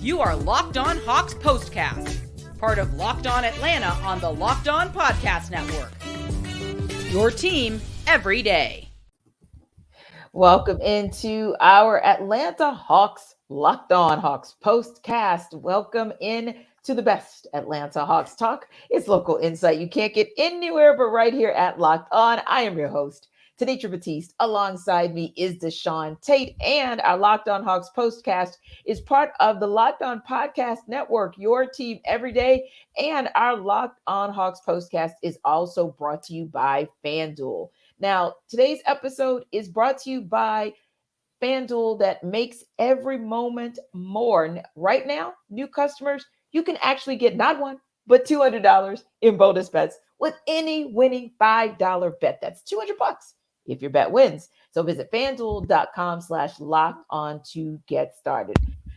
You are Locked On Hawks POSTCAST, part of Locked On Atlanta on the Locked On Podcast Network. Your team every day. Welcome into our Atlanta Hawks Locked On Hawks POSTCAST. Welcome in to the best Atlanta Hawks talk. It's local insight you can't get anywhere but right here at Locked On. I am your host, Tenitra Batiste. Alongside me is Deshaun Tate, and our Locked On Hawks POSTCAST is part of the Locked On Podcast Network, your team every day. And our Locked On Hawks POSTCAST is also brought to you by FanDuel. Now, today's episode is brought to you by FanDuel that makes every moment more. Right now, new customers, you can actually get not one, but $200 in bonus bets with any winning $5 bet. That's $200 if your bet wins. So visit FanDuel.com/locked-on to get started.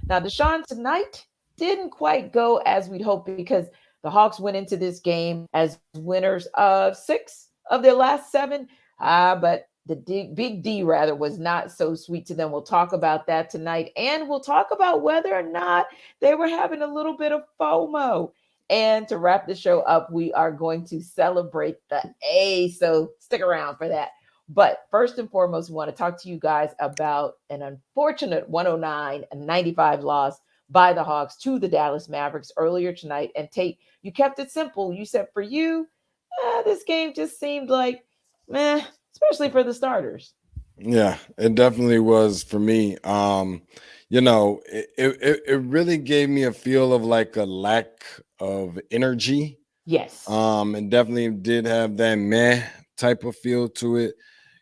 Now, Deshaun, tonight didn't quite go as we'd hoped because the Hawks went into this game as winners of 6 of their last 7. But the big D was not so sweet to them. We'll talk about that tonight. And we'll talk about whether or not they were having a little bit of FOMO. And to wrap the show up, we are going to celebrate the A. So stick around for that. But first and foremost, we want to talk to you guys about an unfortunate 109-95 loss by the Hawks to the Dallas Mavericks earlier tonight. And Tate, you kept it simple. You said for you, this game just seemed like, meh, especially for the starters. Yeah, it definitely was for me. It really gave me a feel of like a lack of energy. Yes. It definitely did have that meh type of feel to it.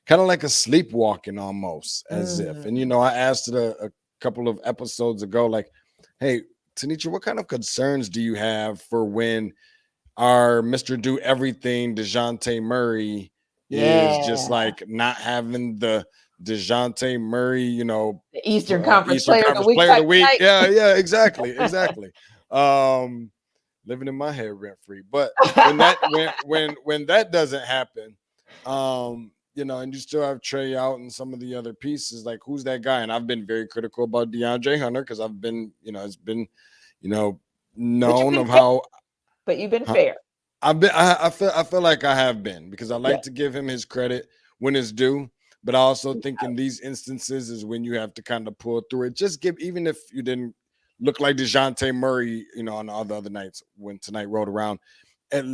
Kind of like a sleepwalking almost, as if. And, I asked it a couple of episodes ago, like, hey, Tenitra, what kind of concerns do you have for when our Mr. Do Everything, DeJounte Murray, is just like not having the DeJounte Murray, the Eastern Conference Player of the Week. Yeah, exactly. Living in my head rent free. But when that doesn't happen, and you still have Trey out and some of the other pieces, like who's that guy? And I've been very critical about DeAndre Hunter because I've been, it's been, known of how. But you've been fair. I feel like I have been because I like to give him his credit when it's due, but I also think in these instances is when you have to kind of pull through it. Just even if you didn't look like DeJounte Murray, on all the other nights when tonight rolled around, at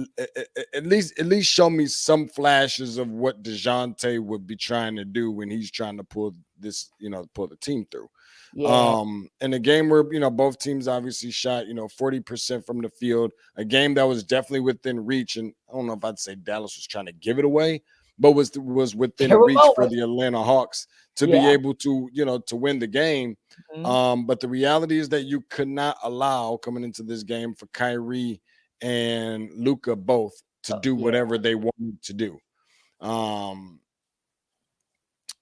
least show me some flashes of what DeJounte would be trying to do when he's trying to pull this, pull the team through. Yeah. In a game where, both teams obviously shot, 40% from the field, a game that was definitely within reach. And I don't know if I'd say Dallas was trying to give it away, but was within reach for the Atlanta Hawks to be able to, to win the game. But the reality is that you could not allow coming into this game for Kyrie and Luka both to do whatever they wanted to do.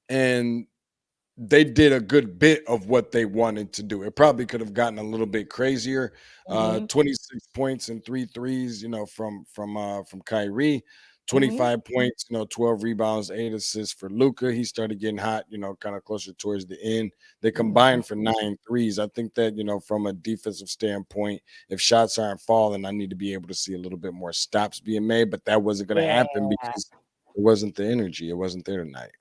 And they did a good bit of what they wanted to do. It probably could have gotten a little bit crazier. 26 points and 3 threes, from Kyrie, 25 points, 12 rebounds, 8 assists for Luka. He started getting hot, kind of closer towards the end. They combined for 9 threes. I think that, from a defensive standpoint, if shots aren't falling, I need to be able to see a little bit more stops being made, but that wasn't going to happen because it wasn't the energy. It wasn't there tonight.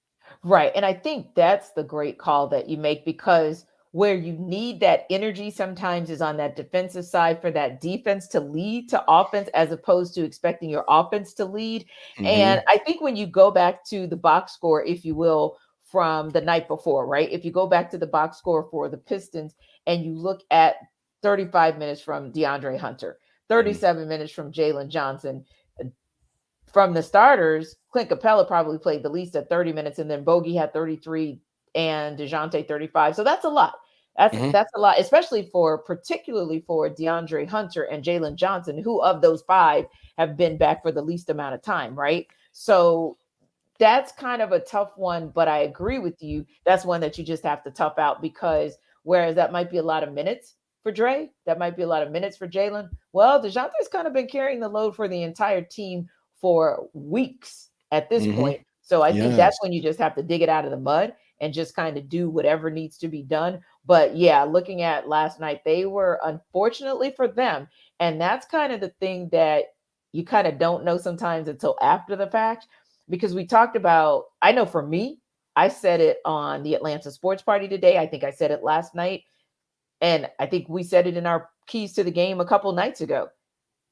Right. And I think that's the great call that you make, because where you need that energy sometimes is on that defensive side for that defense to lead to offense as opposed to expecting your offense to lead. And I think when you go back to the box score, if you will, from the night before, right? If you go back to the box score for the Pistons and you look at 35 minutes from DeAndre Hunter, 37 minutes from Jalen Johnson, from the starters, Clint Capella probably played the least at 30 minutes, and then Bogey had 33 and DeJounte 35. So that's a lot. That's a lot, particularly for DeAndre Hunter and Jalen Johnson, who of those 5 have been back for the least amount of time, right? So that's kind of a tough one, but I agree with you. That's one that you just have to tough out, because whereas that might be a lot of minutes for Dre, that might be a lot of minutes for Jalen. Well, DeJounte's kind of been carrying the load for the entire team for weeks at this point. So I think that's when you just have to dig it out of the mud and just kind of do whatever needs to be done. But yeah, looking at last night, they were, unfortunately for them, and that's kind of the thing that you kind of don't know sometimes until after the fact, because we talked about, I know for me, I said it on the Atlanta Sports Party today. I think I said it last night. And I think we said it in our keys to the game a couple nights ago.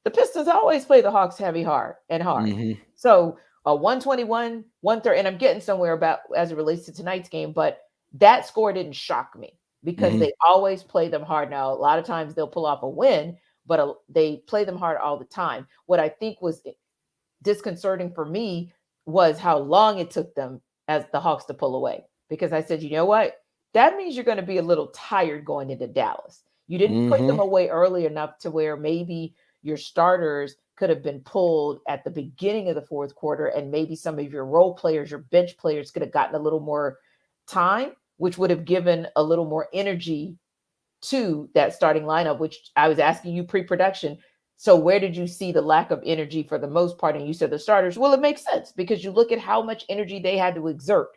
The Pistons always play the Hawks heavy hard and hard. Mm-hmm. So a 121, 130, and I'm getting somewhere about as it relates to tonight's game, but that score didn't shock me because Mm-hmm. they always play them hard. Now, a lot of times they'll pull off a win, but they play them hard all the time. What I think was disconcerting for me was how long it took them as the Hawks to pull away. Because I said, you know what? That means you're going to be a little tired going into Dallas. You didn't put them Mm-hmm. away early enough to where maybe your starters could have been pulled at the beginning of the fourth quarter, and maybe some of your role players, your bench players could have gotten a little more time, which would have given a little more energy to that starting lineup, which I was asking you pre-production. So where did you see the lack of energy for the most part? And you said the starters. Well, it makes sense because you look at how much energy they had to exert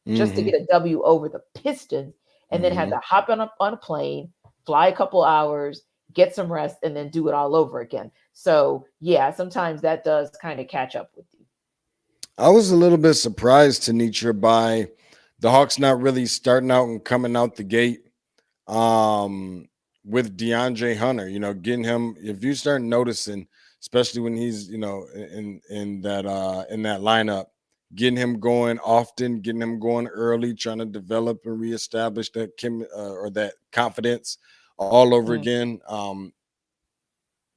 just to Mm-hmm. get a W over the Pistons, and then had Mm-hmm. to hop on a plane, fly a couple hours, get some rest, and then do it all over again. So yeah, sometimes that does kind of catch up with you. I was a little bit surprised, Tanitra, by the Hawks not really starting out and coming out the gate um, with DeAndre Hunter. Getting him, if you start noticing, especially when he's in that lineup, getting him going often, getting him going early, trying to develop and reestablish that or that confidence all over Mm, again.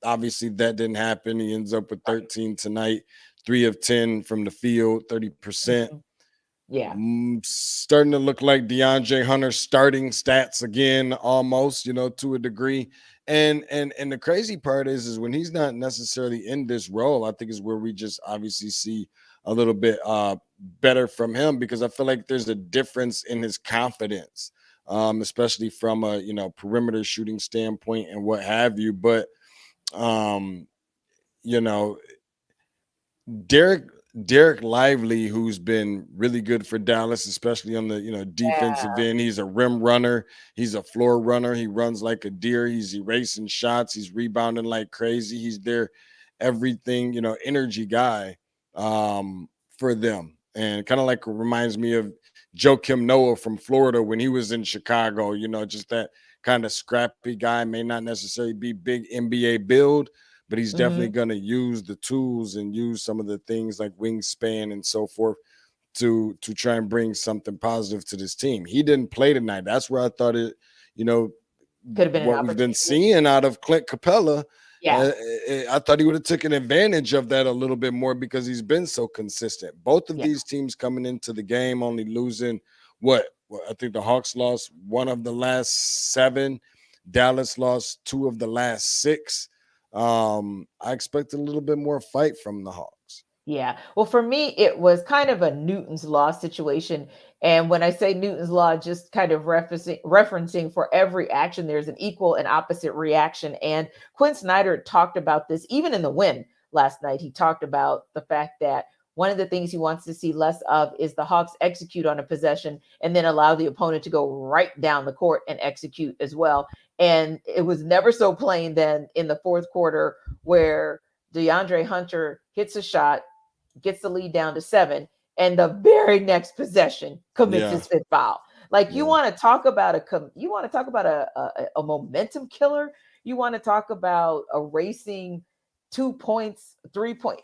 Obviously, that didn't happen. He ends up with right. 13 tonight, 3 of 10 from the field, 30%. Mhm. Yeah. Starting to look like DeAndre Hunter starting stats again, almost, to a degree. And the crazy part is when he's not necessarily in this role, I think is where we just obviously see a little bit better from him, because I feel like there's a difference in his confidence, especially from a perimeter shooting standpoint and what have you. But um, you know, Derek Derek Lively, who's been really good for Dallas, especially on the defensive Yeah. end. He's a rim runner. He's a floor runner. He runs like a deer. He's erasing shots. He's rebounding like crazy. He's their everything, energy guy for them. And kind of like reminds me of Joakim Noah from Florida when he was in Chicago. Just that kind of scrappy guy. May not necessarily be big NBA build, but he's definitely Hmm. going to use the tools and use some of the things like wingspan and so forth to try and bring something positive to this team. He didn't play tonight. That's where I thought you know, Could have been an what we've been opportunity. seeing out of Clint Capella. Yeah. I thought he would have taken advantage of that a little bit more because he's been so consistent. Both of Yeah. these teams coming into the game only losing what I think the Hawks lost one of the last 7. Dallas lost 2 of the last 6. I expect a little bit more fight from the Hawks. Yeah. Well, for me, it was kind of a Newton's law situation. And when I say Newton's law, just kind of referencing for every action, there's an equal and opposite reaction. And Quinn Snyder talked about this even in the win last night. He talked about the fact that one of the things he wants to see less of is the Hawks execute on a possession and then allow the opponent to go right down the court and execute as well. And it was never so plain than in the fourth quarter where DeAndre Hunter hits a shot, gets the lead down to 7, and the very next possession commits Yeah, his fifth foul. Like you yeah, want to talk about a momentum killer. You want to talk about erasing 2 points, 3 points.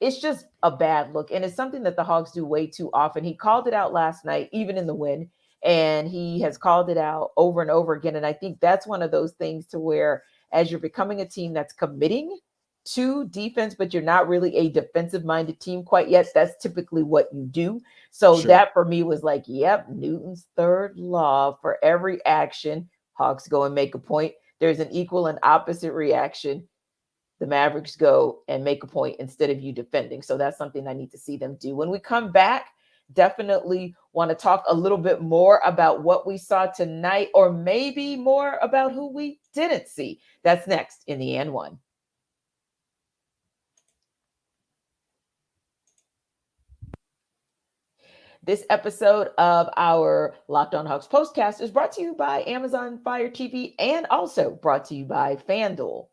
It's just a bad look, and it's something that the Hawks do way too often. He called it out last night, even in the win, and he has called it out over and over again. And I think that's one of those things to where, as you're becoming a team that's committing to defense, but you're not really a defensive minded team quite yet. That's typically what you do. So sure. that for me was like, yep, Newton's third law. For every action, Hawks go and make a point. There's an equal and opposite reaction. The Mavericks go and make a point instead of you defending. So that's something I need to see them do. When we come back, definitely want to talk a little bit more about what we saw tonight, or maybe more about who we didn't see. That's next in the N one. This episode of our Locked On Hawks postcast is brought to you by Amazon Fire TV and also brought to you by FanDuel.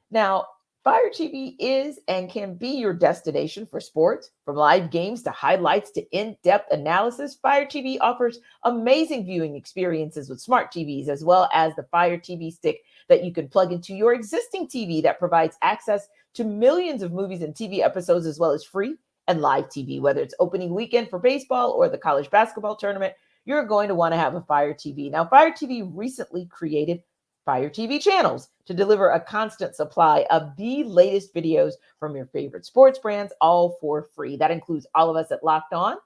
Now, Fire TV is and can be your destination for sports. From live games to highlights to in-depth analysis, Fire TV offers amazing viewing experiences with smart TVs, as well as the Fire TV stick that you can plug into your existing TV that provides access to millions of movies and TV episodes, as well as free and live TV. Whether it's opening weekend for baseball or the college basketball tournament, you're going to want to have a Fire TV. Now, Fire TV recently created Fire TV channels to deliver a constant supply of the latest videos from your favorite sports brands, all for free. That includes all of us at Locked On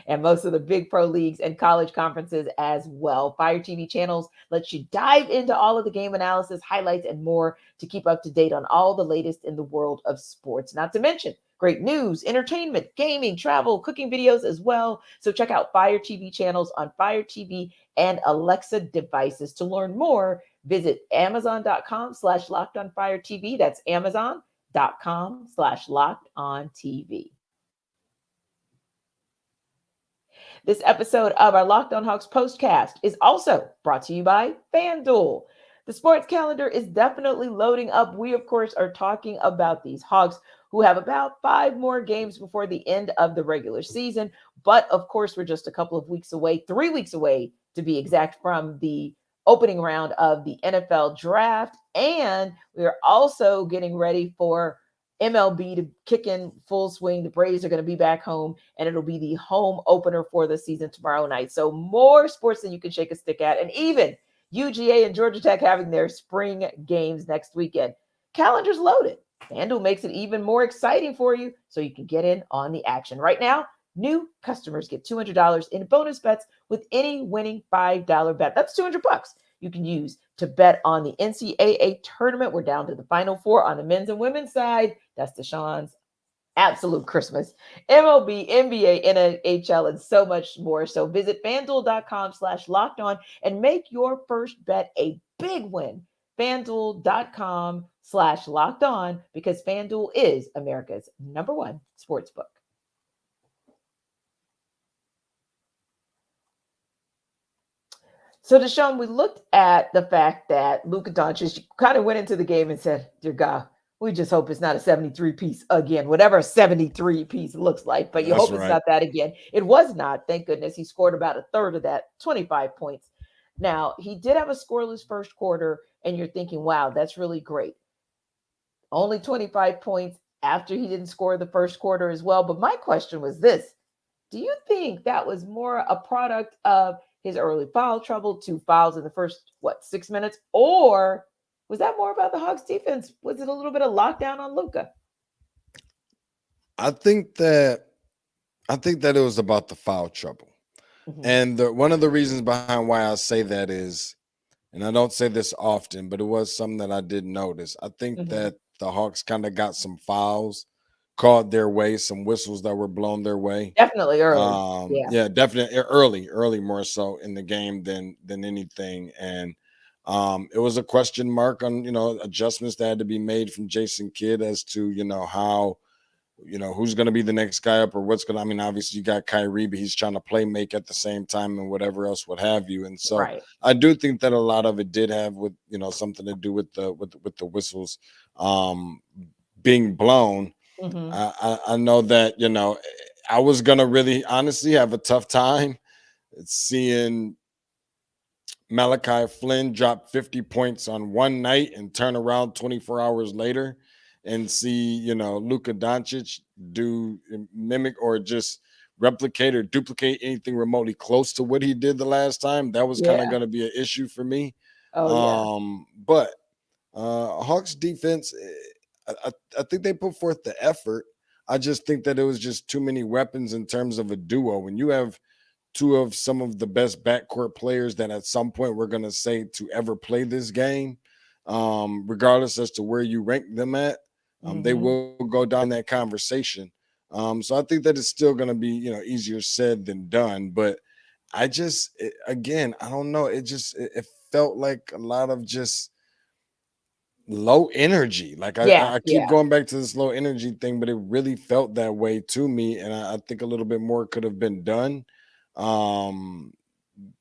and most of the big pro leagues and college conferences as well. Fire TV channels lets you dive into all of the game analysis, highlights, and more to keep up to date on all the latest in the world of sports. Not to mention great news, entertainment, gaming, travel, cooking videos as well. So check out Fire TV channels on Fire TV and Alexa devices. To learn more, visit amazon.com/lockedonfiretv. That's amazon.com/lockedOnTV. This episode of our Locked On Hawks postcast is also brought to you by FanDuel. The sports calendar is definitely loading up. We, of course, are talking about these Hawks who have about 5 more games before the end of the regular season. But, of course, we're just a couple of weeks away, 3 weeks away to be exact, from the opening round of the NFL draft. And we are also getting ready for MLB to kick in full swing. The Braves are going to be back home, and it'll be the home opener for the season tomorrow night. So more sports than you can shake a stick at. And even UGA and Georgia Tech having their spring games next weekend. Calendar's loaded. FanDuel makes it even more exciting for you so you can get in on the action. Right now, new customers get $200 in bonus bets with any winning $5 bet. That's $200 you can use to bet on the NCAA tournament. We're down to the Final Four on the men's and women's side. That's Deshaun's absolute Christmas. MLB, NBA, NHL, and so much more. So visit FanDuel.com/lockedon and make your first bet a big win. FanDuel.com/lockedon, because FanDuel is America's #1 sportsbook. So, Deshaun, we looked at the fact that Luka Docic kind of went into the game and said, dear God, we just hope it's not a 73-piece again, whatever a 73-piece looks like. But you hope it's not that again. It was not. Thank goodness. He scored about a third of that, 25 points. Now, he did have a scoreless first quarter, and you're thinking, wow, that's really great. Only 25 points after he didn't score the first quarter as well. But my question was this. Do you think that was more a product of his early foul trouble, 2 fouls in the first, 6 minutes? Or was that more about the Hawks defense? Was it a little bit of lockdown on Luka? I think that it was about the foul trouble. Mm-hmm. And one of the reasons behind why I say that is, and I don't say this often, but it was something that I did notice. I think that the Hawks kind of got some fouls called their way, some whistles that were blown their way. Definitely early. Yeah, definitely early more so in the game than anything. And it was a question mark on, adjustments that had to be made from Jason Kidd as to, how, who's going to be the next guy up or what's going to, obviously you got Kyrie, but he's trying to play make at the same time and whatever else, what have you. And so I do think that a lot of it did have with, something to do with the whistles being blown. I know that, I was going to really honestly have a tough time seeing Malachi Flynn drop 50 points on one night and turn around 24 hours later and see, Luka Docic mimic or just replicate or duplicate anything remotely close to what he did the last time. That was kind of going to be an issue for me. But Hawks defense, I think they put forth the effort. I just think that it was just too many weapons in terms of a duo. When you have 2 of some of the best backcourt players that at some point we're going to say to ever play this game, regardless as to where you rank them at, they will go down that conversation. So I think that it's still going to be, easier said than done. But I don't know. It felt like a lot of just low energy. Like Yeah, I keep yeah, going back to this low energy thing, but it really felt that way to me. And I think a little bit more could have been done. Um,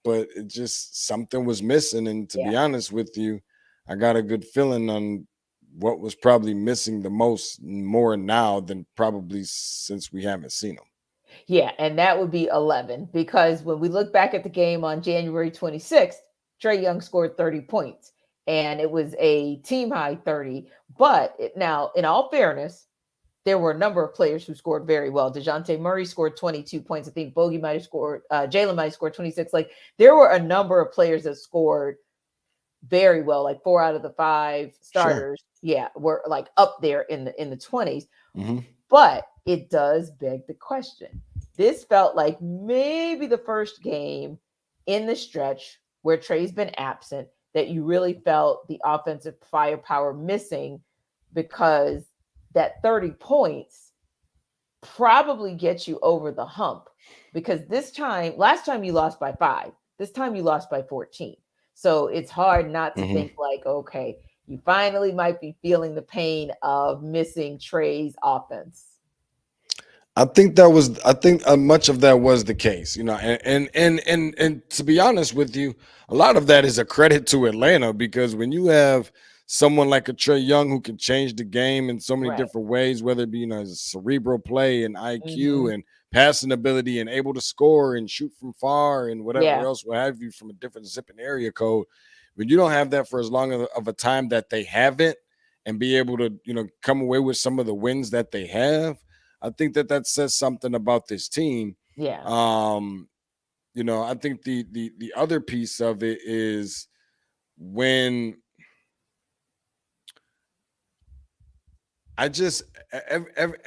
but it just something was missing. And to yeah. be honest with you, I got a good feeling on what was probably missing the most more now than probably since we haven't seen them. Yeah, and that would be 11 because when we look back at the game on January 26th, Trae Young scored 30 points and it was a team high 30. But now, in all fairness, there were a number of players who scored very well. DeJounte Murray scored 22 points. I think Bogey might have scored, Jalen might have scored 26. Like there were a number of players that scored very well, like 4 out of the 5 Sure. starters, yeah, were like up there in the 20s. Mm-hmm. But it does beg the question. This felt like maybe the first game in the stretch where Trae's been absent that you really felt the offensive firepower missing because that 30 points probably gets you over the hump because last time you lost by 5, this time you lost by 14. So it's hard not to Mm-hmm. think like, okay, you finally might be feeling the pain of missing Trae's offense. I think much of that was the case, and to be honest with you, a lot of that is a credit to Atlanta because when you have someone like a Trae Young who can change the game in so many Right. different ways, whether it be cerebral play and IQ Mhm. and passing ability and able to score and shoot from far and whatever Yeah. else will have you from a different zip and area code, when you don't have that for as long of a time that they haven't and be able to come away with some of the wins that they have. I think that says something about this team. Yeah. Um, I think the other piece of it is when I just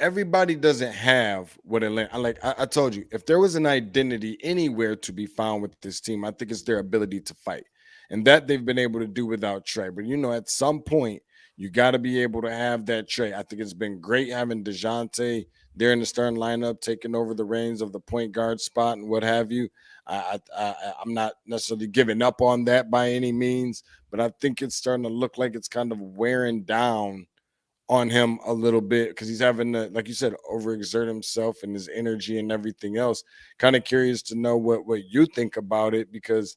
everybody doesn't have what Atlanta. I told you, if there was an identity anywhere to be found with this team, I think it's their ability to fight, and that they've been able to do without Trae. But at some point, you got to be able to have that Trae. I think it's been great having DeJounte there in the starting lineup, taking over the reins of the point guard spot and what have you. I'm not necessarily giving up on that by any means, but I think it's starting to look like it's kind of wearing down on him a little bit because he's having to, like you said, overexert himself and his energy and everything else. Kind of curious to know what you think about it because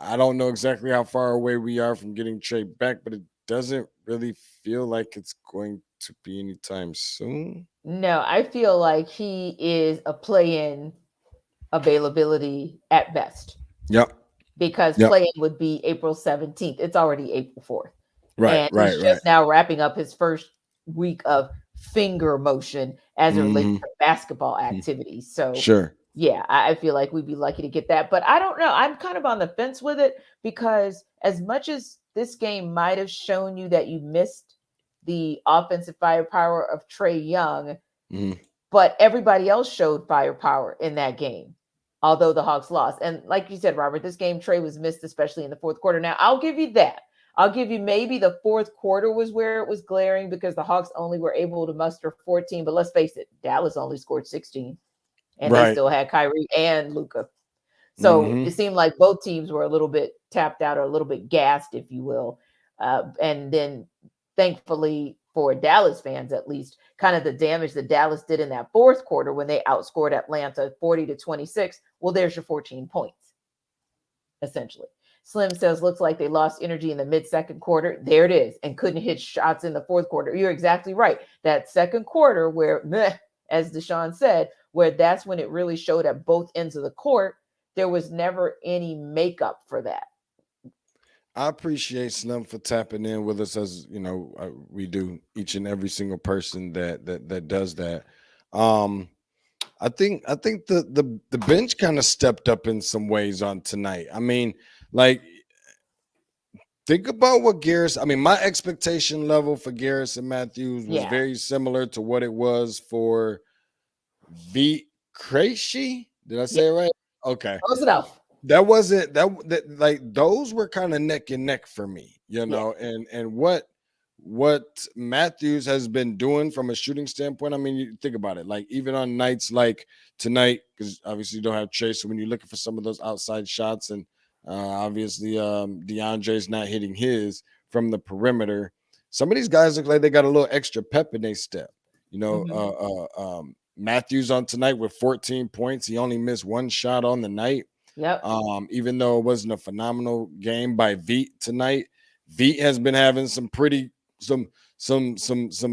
I don't know exactly how far away we are from getting Trae back, but it doesn't really feel like it's going to be anytime soon. No, I feel like he is a play-in availability at best Yep. because Yep. play-in would be April 17th. It's already April 4th. Right. And Right. he's Right. just now wrapping up his first week of finger motion as it relates Mm-hmm. to basketball activities. So Sure. yeah, I feel like we'd be lucky to get that. But I don't know. I'm kind of on the fence with it because as much as this game might have shown you that you missed the offensive firepower of Trae Young, Mm-hmm. but everybody else showed firepower in that game, although the Hawks lost. And like you said, Robert, this game Trae was missed, especially in the fourth quarter. Now, I'll give you that. I'll give you maybe the fourth quarter was where it was glaring because the Hawks only were able to muster 14. But let's face it, Dallas only scored 16 and they Right. still had Kyrie and Luka. So Mm-hmm. it seemed like both teams were a little bit tapped out or a little bit gassed, if you will. And then thankfully for Dallas fans, at least, kind of the damage that Dallas did in that fourth quarter when they outscored Atlanta 40-26. Well, there's your 14 points, essentially. Slim says, looks like they lost energy in the mid-second quarter. There it is, and couldn't hit shots in the fourth quarter. You're exactly right. That second quarter where, as Deshaun said, where that's when it really showed at both ends of the court, there was never any makeup for that. I appreciate Slim for tapping in with us as we do each and every single person that does that. I think the bench kind of stepped up in some ways on tonight. I mean, like think about what Garrison. I mean, my expectation level for Garrison Mathews was Yeah. very similar to what it was for V. Krejci. Did I say it right? Okay. Close enough. That wasn't that like those were kind of neck and neck for me, and what Mathews has been doing from a shooting standpoint. I mean, you think about it, like even on nights like tonight, because obviously you don't have Chase, so when you're looking for some of those outside shots, and obviously DeAndre's not hitting his from the perimeter, some of these guys look like they got a little extra pep in their step. Mathews on tonight with 14 points. He only missed one shot on the night. Yep. Even though it wasn't a phenomenal game by Veet tonight, Veet has been having some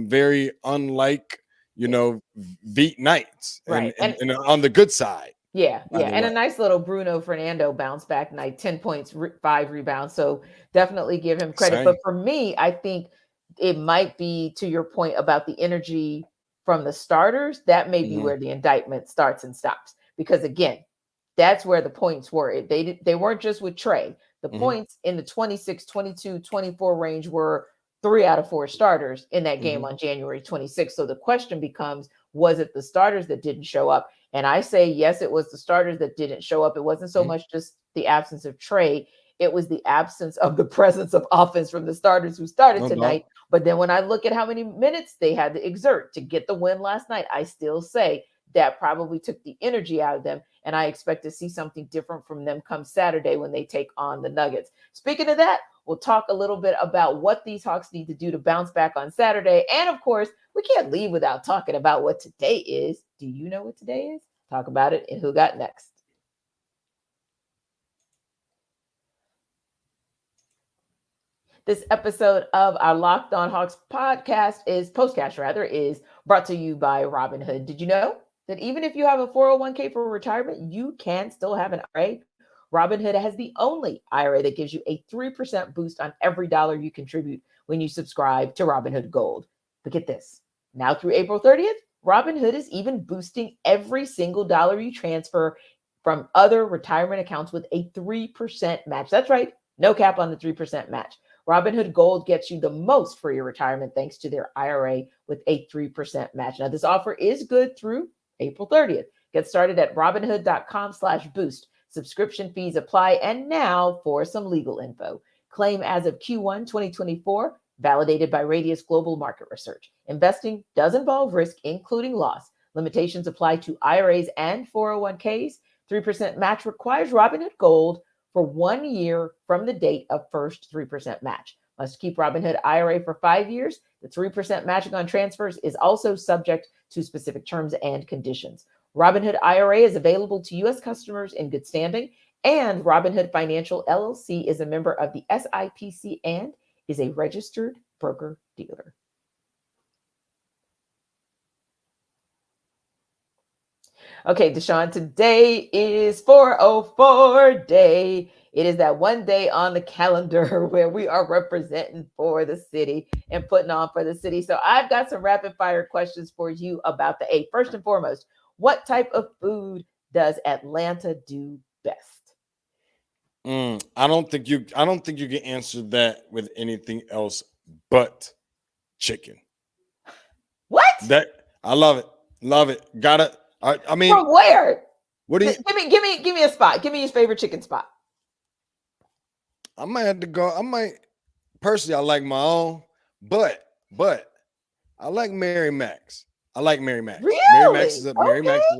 very unlike, Veet nights, right, and on the good side. Yeah. And a nice little Bruno Fernando bounce back night, 10 points, 5 rebounds. So definitely give him credit. Same. But for me, I think it might be, to your point about the energy from the starters, that may be where the indictment starts and stops. Because again, that's where the points were. They weren't just with Trey. The points in the 26, 22, 24 range were 3 out of 4 starters in that game on January 26th. So the question becomes, was it the starters that didn't show up? And I say, yes, it was the starters that didn't show up. It wasn't so much just the absence of Trey. It was the absence of the presence of offense from the starters who started tonight. But then when I look at how many minutes they had to exert to get the win last night, I still say that probably took the energy out of them. And I expect to see something different from them come Saturday when they take on the Nuggets. Speaking of that, we'll talk a little bit about what these Hawks need to do to bounce back on Saturday. And of course, we can't leave without talking about what today is. Do you know what today is? Talk about it in Who Got Next. This episode of our Locked On Hawks postcast is brought to you by Robinhood. Did you know that even if you have a 401k for retirement, you can still have an IRA? Robinhood has the only IRA that gives you a 3% boost on every dollar you contribute when you subscribe to Robinhood Gold. But get this, now through April 30th, Robinhood is even boosting every single dollar you transfer from other retirement accounts with a 3% match. That's right, no cap on the 3% match. Robinhood Gold gets you the most for your retirement thanks to their IRA with a 3% match. Now, this offer is good through April 30th. Get started at robinhood.com/boost. Subscription fees apply. And now for some legal info. Claim as of Q1 2024, validated by Radius Global Market Research. Investing does involve risk, including loss. Limitations apply to IRAs and 401ks. 3% match requires Robinhood Gold for 1 year from the date of first 3% match. Must keep Robinhood IRA for 5 years. The 3% matching on transfers is also subject to specific terms and conditions. Robinhood IRA is available to U.S. customers in good standing, and Robinhood Financial LLC is a member of the SIPC and is a registered broker-dealer. Okay, Deshaun, today is 404 day. It is that one day on the calendar where we are representing for the city and putting on for the city. So I've got some rapid fire questions for you about the A. First and foremost, what type of food does Atlanta do best? I don't think you can answer that with anything else but chicken. What? I love it. Love it. Got it. I mean, from where? What do you give me a spot? Give me your favorite chicken spot. I might have to go. Personally, I like my own, but I like Mary Mac's. Really?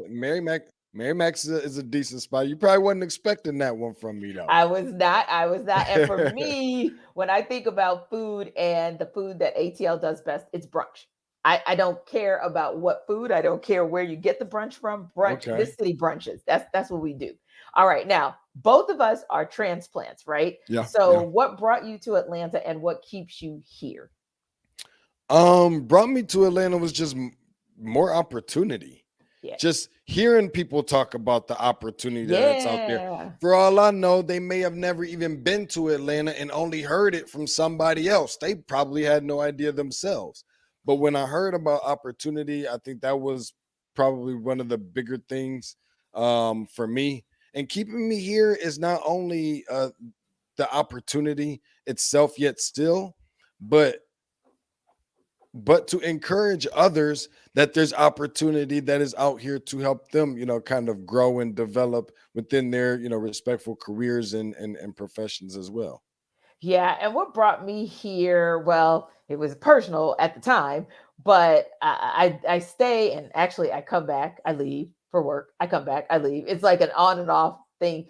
Mary Mac's is a decent spot. You probably wasn't expecting that one from me, though. I was not. And for me, when I think about food and the food that ATL does best, it's brunch. I don't care about what food. I don't care where you get the brunch from. Brunch. Okay. This city brunches. That's what we do. All right. Now, both of us are transplants, right? Yeah. So what brought you to Atlanta and what keeps you here? Brought me to Atlanta was just more opportunity. Yeah. Just hearing people talk about the opportunity that's out there. For all I know, they may have never even been to Atlanta and only heard it from somebody else. They probably had no idea themselves. But when I heard about opportunity, I think that was probably one of the bigger things for me. And keeping me here is not only the opportunity itself yet still, but to encourage others that there's opportunity that is out here to help them, kind of grow and develop within their, respectful careers and professions as well. Yeah. And what brought me here, well, it was personal at the time, but I stay and actually I come back, I leave for work. I come back, I leave. It's like an on and off thing.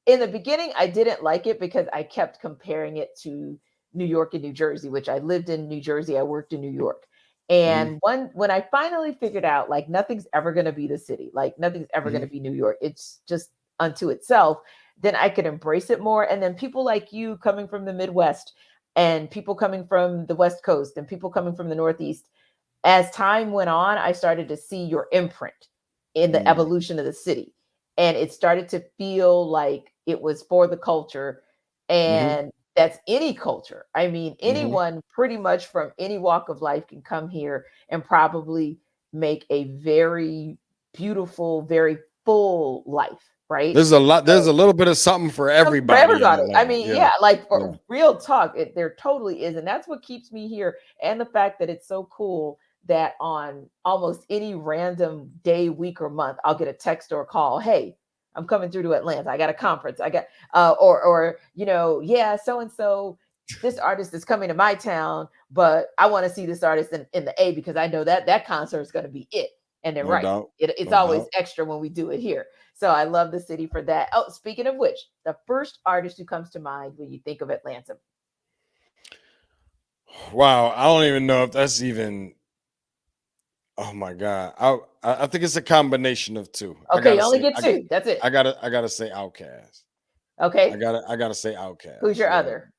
In the beginning, I didn't like it because I kept comparing it to New York and New Jersey, which I lived in New Jersey. I worked in New York. And when I finally figured out, like, nothing's ever going to be the city, like nothing's ever going to be New York, it's just unto itself, then I could embrace it more. And then people like you coming from the Midwest and people coming from the West Coast and people coming from the Northeast, as time went on, I started to see your imprint in the evolution of the city. And it started to feel like it was for the culture. And that's any culture. I mean, anyone pretty much from any walk of life can come here and probably make a very beautiful, very full life, right? There's a little bit of something for everybody. I mean, like for real talk, there totally is. And that's what keeps me here. And the fact that it's so cool that on almost any random day, week, or month, I'll get a text or a call. Hey, I'm coming through to Atlanta. I got a conference. I got, so-and-so, this artist is coming to my town, but I want to see this artist in the A because I know that concert is going to be it. And they're right. It's always extra when we do it here. So I love the city for that. Oh, speaking of which, the first artist who comes to mind when you think of Atlanta. Wow. I don't even know if that's even... Oh my God. I think it's a combination of two. Okay, you only get two. That's it. I gotta say Outkast. Okay. I gotta say Outkast. Who's your other?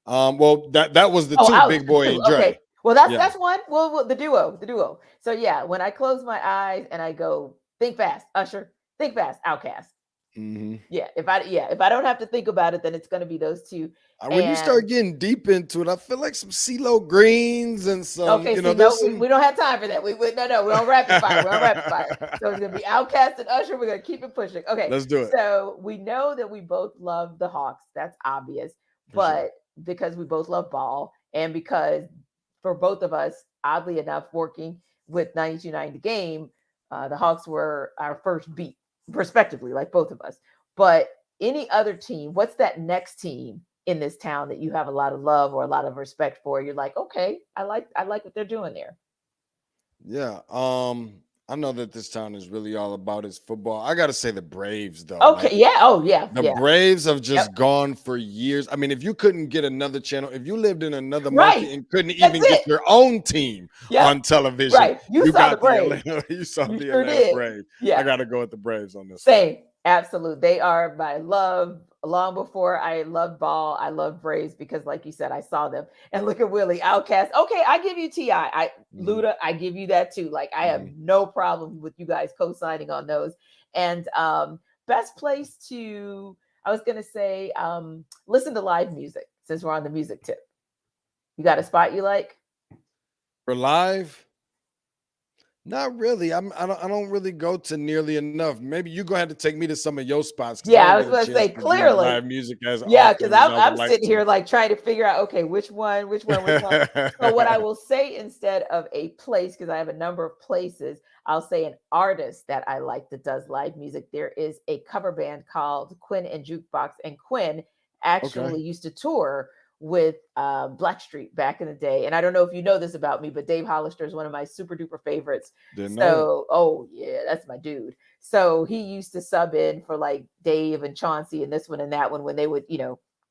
Well, that was the two, Big Boy and Dre. Okay. Well, that's one. Well, the duo. So yeah, when I close my eyes and I go, think fast, Usher, think fast, Outkast. Yeah, if I don't have to think about it, then it's going to be those two. When you start getting deep into it, I feel like some CeeLo Greens and some. Okay, we don't have time for that. We're on rapid fire. So it's going to be Outkast and Usher. We're going to keep it pushing. Okay, let's do it. So we know that we both love the Hawks. That's obvious, because we both love ball, and because for both of us, oddly enough, working with 92.9 The Game, the Hawks were our first beat, respectively, like both of us. But any other team, what's that next team in this town that you have a lot of love or a lot of respect for? You're like, okay, I like what they're doing there. Yeah. I know that this town is really all about its football. I got to say the Braves, though. Okay. The Braves have just gone for years. I mean, if you couldn't get another channel, if you lived in another market and couldn't even get your own team on television, you saw the Braves. You saw the Atlanta Braves. Yeah. I got to go with the Braves on this. Same. Absolutely. They are my love. Long before I loved ball, I loved Braves because, like you said, I saw them. And look at Willie, Outkast. Okay, I give you T.I. Luda, I give you that too. Like, I have no problem with you guys co-signing on those. And best place to, I was going to say, listen to live music, since we're on the music tip. You got a spot you like? For live? Not really. I don't really go to nearly enough. Maybe you're gonna have to take me to some of your spots. Yeah, I was gonna say clearly live music as because I'm sitting here like trying to figure out, okay, which one. So what I will say instead of a place, because I have a number of places, I'll say an artist that I like that does live music. There is a cover band called Quinn and Jukebox, and Quinn actually used to tour with Blackstreet back in the day. And I don't know if you know this about me, but Dave Hollister is one of my super duper favorites. That's my dude. So he used to sub in for like Dave and Chauncey and this one and that one when they would,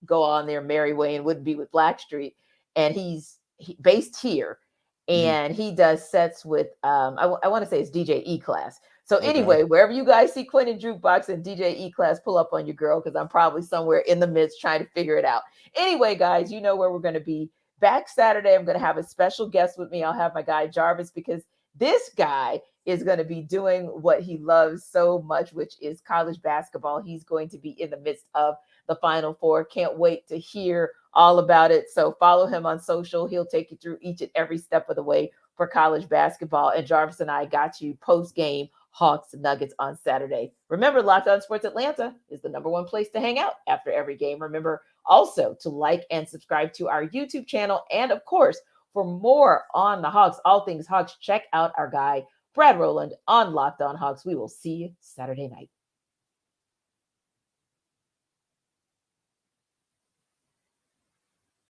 go on their merry way and wouldn't be with Blackstreet. And he's based here, and he does sets with I want to say it's DJ E-Class. So anyway, wherever you guys see Quinn and Jukebox and DJ E-Class, pull up on your girl, because I'm probably somewhere in the midst trying to figure it out. Anyway, guys, you know where we're going to be. Back Saturday, I'm going to have a special guest with me. I'll have my guy Jarvis, because this guy is going to be doing what he loves so much, which is college basketball. He's going to be in the midst of the Final Four. Can't wait to hear all about it. So follow him on social. He'll take you through each and every step of the way for college basketball. And Jarvis and I got you post-game Hawks Nuggets on Saturday. Remember, Locked On Sports Atlanta is the #1 place to hang out after every game. Remember also to like and subscribe to our YouTube channel. And of course, for more on the Hawks, all things Hawks, check out our guy, Brad Rowland, on Locked On Hawks. We will see you Saturday night.